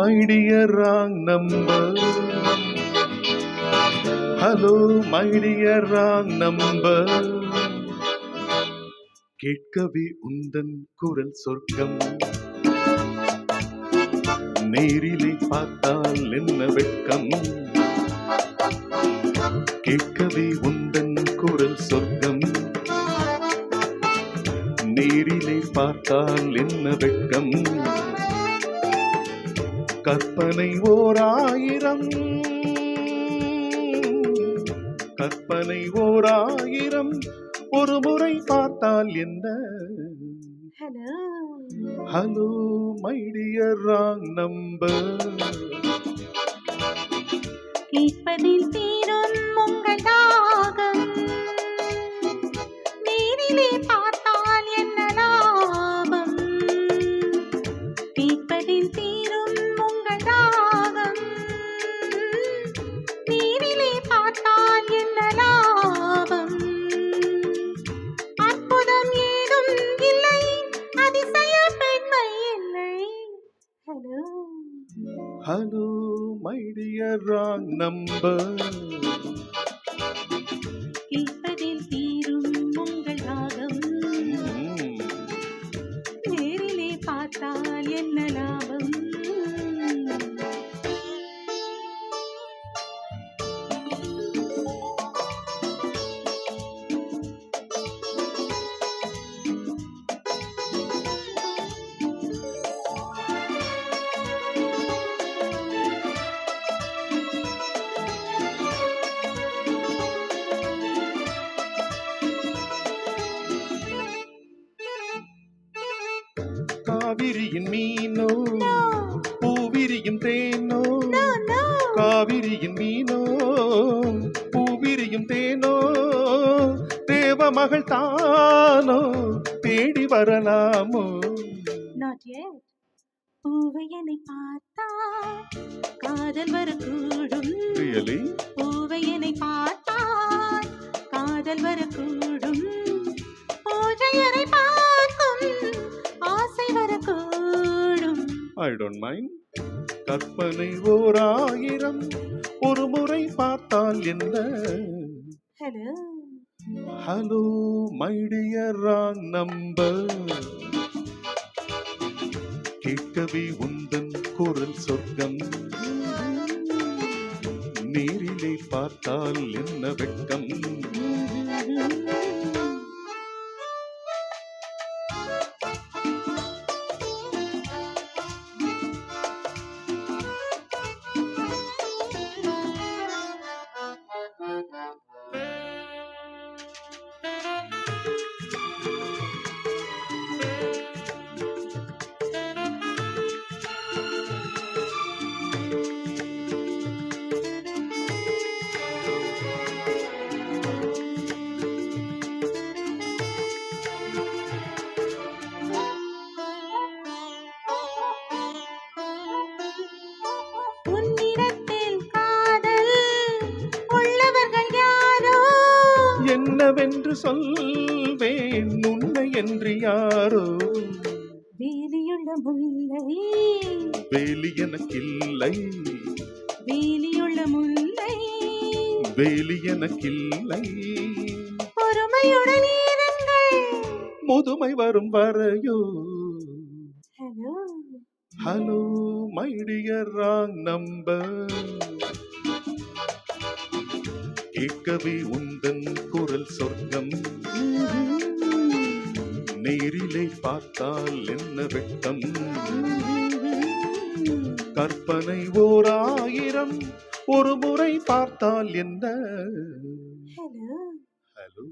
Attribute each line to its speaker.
Speaker 1: my dear wrong number. Hello, my dear wrong number. கேட்கவே உந்தன் குரல் சொர்க்கம், நேரிலே பார்த்தால் என்ன வெட்கம். கேட்கவே உந்தன் குரல் சொர்க்கம், நேரிலே பார்த்தால் என்ன வெட்கம். கற்பனை ஓர் ஆயிரம், கற்பனை ஓர் ஆயிரம், ஒரு முறை பார்த்தால் என்ன. Hello my dear wrong number.
Speaker 2: கேட்பதில் தீரும் உங்கள் தாகம், நேரிலே பார்த்தால் என்ன லாபம். கேட்பதில் தீரும் உங்கள் தாகம், நேரிலே பார்த்தால் என்ன லாபம். அற்புதம் ஏதும் இல்லை, அதிசய பெண்மை இல்லை. Hello
Speaker 1: hello my dear wrong number.
Speaker 2: கேட்பதில் தீரும் உங்கள் ராகம், நேரிலே பார்த்தால் என்ன லாபம்.
Speaker 1: காவிரியின் மீனோ பூவிரியும் தேனோ, காவிரியின் மீனோ பூவிரியும் தேனோ, தேவ மகள் தானோ தேடி வரலாமோ.
Speaker 2: Not yet. பூவையனை பார்த்தால் காதல் வரக்கூடும்.
Speaker 1: Really?
Speaker 2: பூவையனை பார்த்தால் காதல் வரக்கூடும். பூஜையரை பார்க்கும் ஆசை வரக்கூடும்.
Speaker 1: I don't mind. கற்பனை ஓர் ஆயிரம், ஒரு முறை பார்த்தால் என்ன.
Speaker 2: Hello
Speaker 1: hello my dear wrong number. கேட்கவே உந்தன் குரல் சொர்க்கம், நேரிலே பார்த்தால் என்ன வெட்கம். என்னவென்று சொல்வேன் உன்னை என்று யாரோ.
Speaker 2: வேலியுள்ள முல்லை
Speaker 1: வேலி எனக்கில்லை,
Speaker 2: வேலியுள்ள முல்லை
Speaker 1: வேலி எனக்கில்லை.
Speaker 2: பொறுமையுடன் இருங்கள்,
Speaker 1: முதுமை வரும் வரையோ.
Speaker 2: Hello
Speaker 1: hello my dear wrong number. கேட்கவே உந்தன் குரல் சொர்க்கம், நேரிலே பார்த்தால் என்ன வெட்கம். கற்பனை ஓர் ஆயிரம், ஒரு முறை பார்த்தால் என்ன.
Speaker 2: Hello
Speaker 1: hello